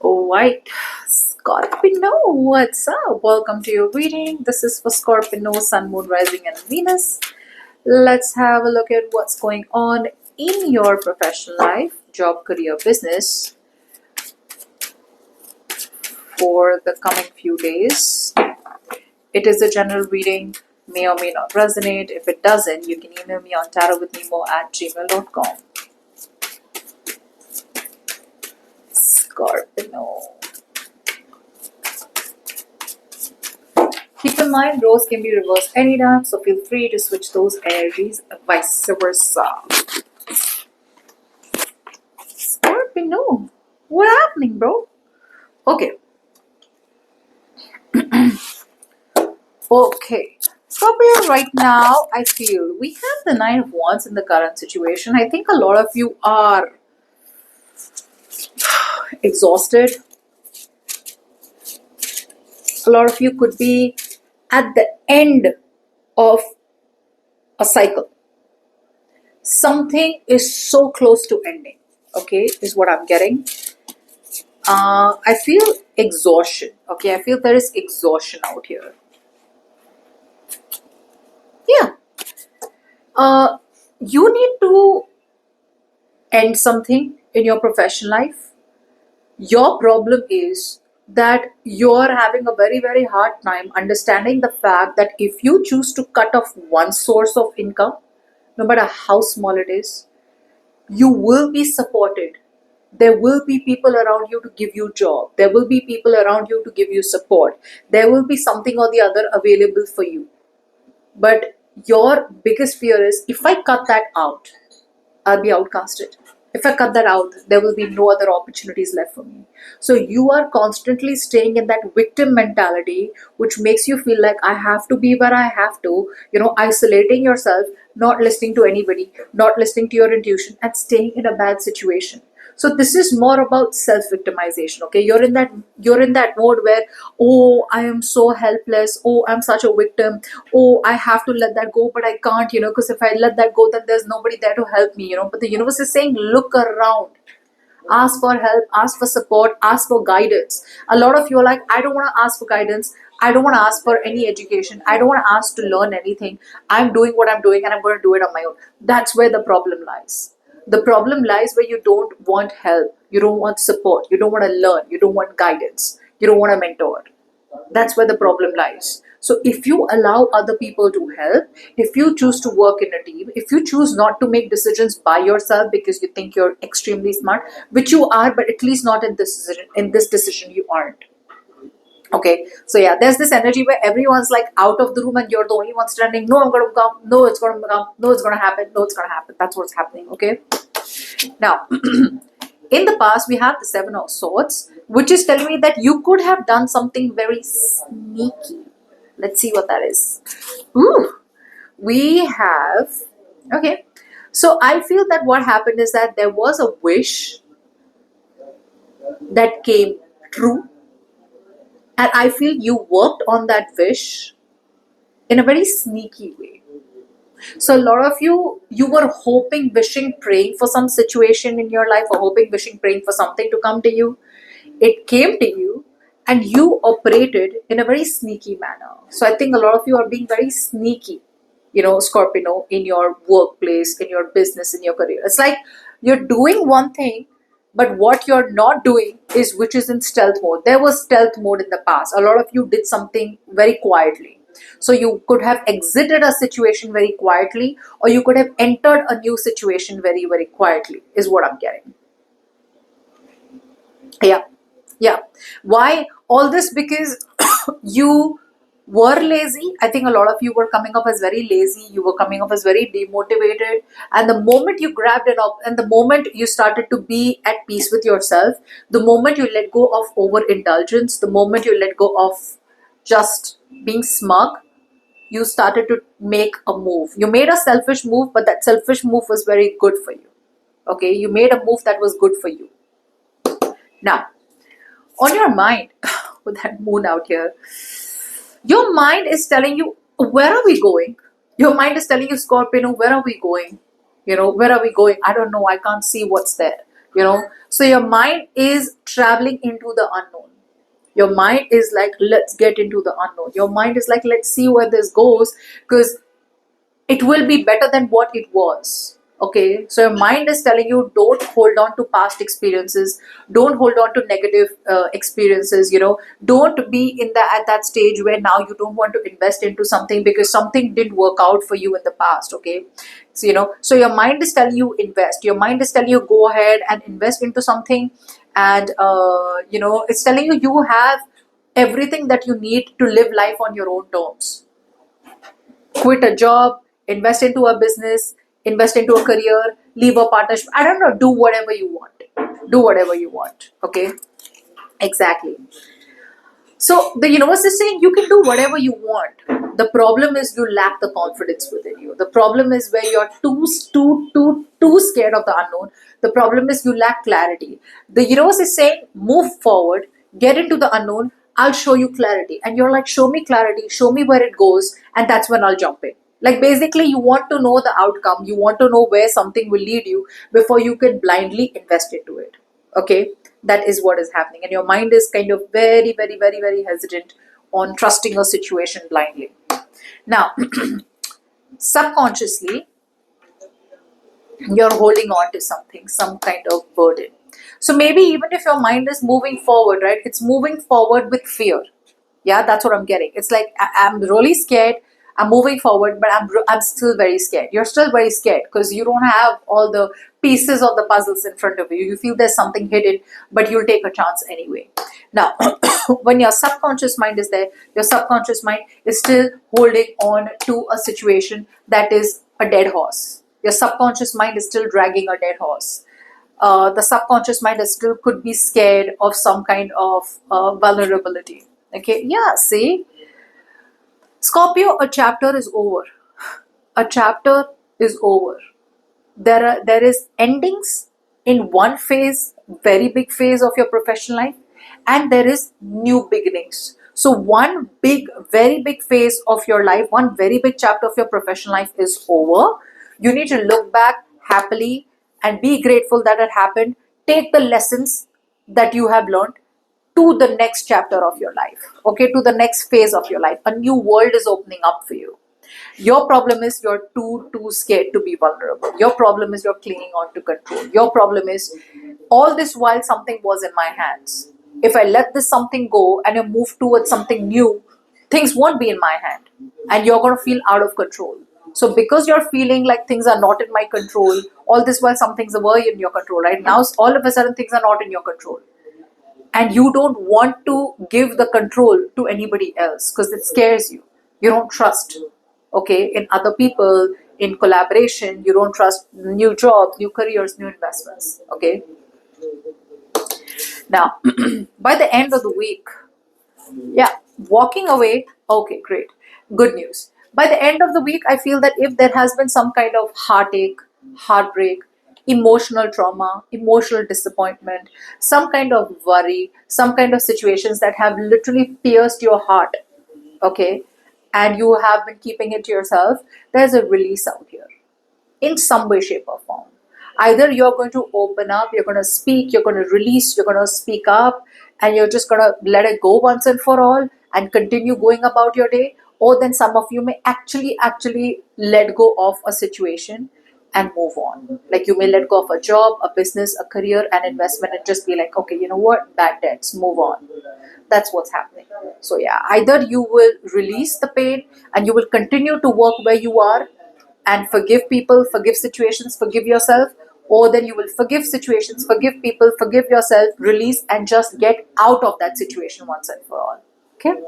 Alright, Scorpio, what's up? Welcome to your reading. This is for Scorpio, Sun, Moon, Rising, and Venus. Let's have a look at what's going on in your professional life, job, career, business for the coming few days. It is a general reading, may or may not resonate. If it doesn't, you can email me on tarotwithnemo@gmail.com. Scorpio. Keep in mind, roles can be reversed anytime, so feel free to switch those energies, vice versa. Scorpio, what happening, bro? Okay. Okay. Scorpio, right now, I feel we have the Nine of Wands in the current situation. I think a lot of you are exhausted. A lot of you could be at the end of a cycle. Something is so close to ending, okay, is what I'm getting. I feel exhaustion, okay, I feel there is exhaustion out here. Yeah. You need to end something in your professional life. Your problem is that you're having a very, very hard time understanding the fact that if you choose to cut off one source of income, no matter how small it is, you will be supported. There will be people around you to give you job. There will be people around you to give you support. There will be something or the other available for you. But your biggest fear is, if I cut that out, I'll be outcasted. If I cut that out, there will be no other opportunities left for me. So you are constantly staying in that victim mentality, which makes you feel like I have to be where I have to, isolating yourself, not listening to anybody, not listening to your intuition, and staying in a bad situation. So this is more about self-victimization. Okay, you're in that mode where, oh, I am so helpless. Oh, I'm such a victim. Oh, I have to let that go, but I can't, because if I let that go, then there's nobody there to help me, But the universe is saying, look around, ask for help, ask for support, ask for guidance. A lot of you are like, I don't want to ask for guidance. I don't want to ask for any education. I don't want to ask to learn anything. I'm doing what I'm doing and I'm going to do it on my own. That's where the problem lies. The problem lies where you don't want help, you don't want support, you don't want to learn, you don't want guidance, you don't want a mentor. That's where the problem lies. So if you allow other people to help, if you choose to work in a team, if you choose not to make decisions by yourself because you think you're extremely smart, which you are, but at least not in this decision you aren't. Okay, so yeah, there's this energy where everyone's like out of the room and you're the only one standing. No, I'm gonna come. No, it's gonna come. No, it's gonna happen. No, it's gonna happen. That's what's happening. Okay. Now, in the past, we have the Seven of Swords, which is telling me that you could have done something very sneaky. Let's see what that is. Ooh, we have. Okay, so I feel that what happened is that there was a wish that came true. And I feel you worked on that wish in a very sneaky way. So a lot of you were hoping, wishing, praying for some situation in your life, or hoping, wishing, praying for something to come to you. It came to you and you operated in a very sneaky manner. So I think a lot of you are being very sneaky, Scorpio, in your workplace, in your business, in your career. It's like you're doing one thing, but what you're not doing is which is in stealth mode. There was stealth mode in the past. A lot of you did something very quietly. So you could have exited a situation very quietly, or you could have entered a new situation very, very quietly, is what I'm getting. Yeah. Why all this? Because you were lazy. I think a lot of you were coming up as very lazy. You were coming up as very demotivated. And the moment you grabbed it up, and the moment you started to be at peace with yourself, the moment you let go of overindulgence, the moment you let go of just being smug, you started to make a move. You made a selfish move, but that selfish move was very good for you. Okay, you made a move that was good for you. Now, on your mind, with that moon out here, your mind is telling you, where are we going? Your mind is telling you, Scorpio, where are we going? Where are we going? I don't know. I can't see what's there. So your mind is traveling into the unknown. Your mind is like, let's get into the unknown. Your mind is like, let's see where this goes, because it will be better than what it was. Okay, so your mind is telling you, don't hold on to past experiences, don't hold on to negative experiences. Don't be in the at that stage where now you don't want to invest into something because something didn't work out for you in the past. Okay, so so your mind is telling you invest, your mind is telling you go ahead and invest into something, and it's telling you you have everything that you need to live life on your own terms. Quit a job, invest into a business, invest into a career, leave a partnership. I don't know, do whatever you want. Do whatever you want. Okay? Exactly. So the universe is saying you can do whatever you want. The problem is you lack the confidence within you. The problem is where you're too scared of the unknown. The problem is you lack clarity. The universe is saying move forward, get into the unknown. I'll show you clarity, and you're like, show me clarity, show me where it goes, and that's when I'll jump in. Like basically, you want to know the outcome. You want to know where something will lead you before you can blindly invest into it. Okay, that is what is happening, and your mind is kind of very, very, very, very hesitant on trusting a situation blindly. Now, subconsciously, you're holding on to something, some kind of burden. So maybe even if your mind is moving forward, right, it's moving forward with fear. Yeah, that's what I'm getting. It's like I'm really scared. I'm moving forward, but I'm still very scared. You're still very scared because you don't have all the pieces of the puzzles in front of you. You feel there's something hidden, but you'll take a chance anyway. Now, when your subconscious mind is there, your subconscious mind is still holding on to a situation that is a dead horse. Your subconscious mind is still dragging a dead horse. The subconscious mind is still could be scared of some kind of vulnerability. Okay, yeah, see, Scorpio, a chapter is over. A chapter is over. There is endings in one phase, very big phase of your professional life, and there is new beginnings. So one big, very big phase of your life, one very big chapter of your professional life is over. You need to look back happily and be grateful that it happened. Take the lessons that you have learned to the next chapter of your life. Okay, to the next phase of your life. A new world is opening up for you. Your problem is you're too scared to be vulnerable. Your problem is you're clinging on to control. Your problem is all this while something was in my hands. If I let this something go and you move towards something new, things won't be in my hand and you're going to feel out of control. So because you're feeling like things are not in my control, all this while some things were in your control, right? Now all of a sudden things are not in your control. And you don't want to give the control to anybody else because it scares you. You don't trust, okay, in other people, in collaboration. You don't trust new jobs, new careers, new investments. Okay, now by the end of the week, yeah, walking away. Okay, great, good news. By the end of the week, I feel that if there has been some kind of heartache, heartbreak, emotional trauma, emotional disappointment, some kind of worry, some kind of situations that have literally pierced your heart, okay, and you have been keeping it to yourself, there's a release out here in some way, shape, or form. Either you're going to open up, you're going to speak, you're going to release, you're going to speak up, and you're just going to let it go once and for all and continue going about your day. Or then some of you may actually let go of a situation and move on. Like you may let go of a job, a business, a career, an investment, and just be like, okay, you know what, bad debts, move on. That's what's happening. So yeah, either you will release the pain and you will continue to work where you are and forgive people, forgive situations, forgive yourself, or then you will forgive situations, forgive people, forgive yourself, release, and just get out of that situation once and for all. Okay.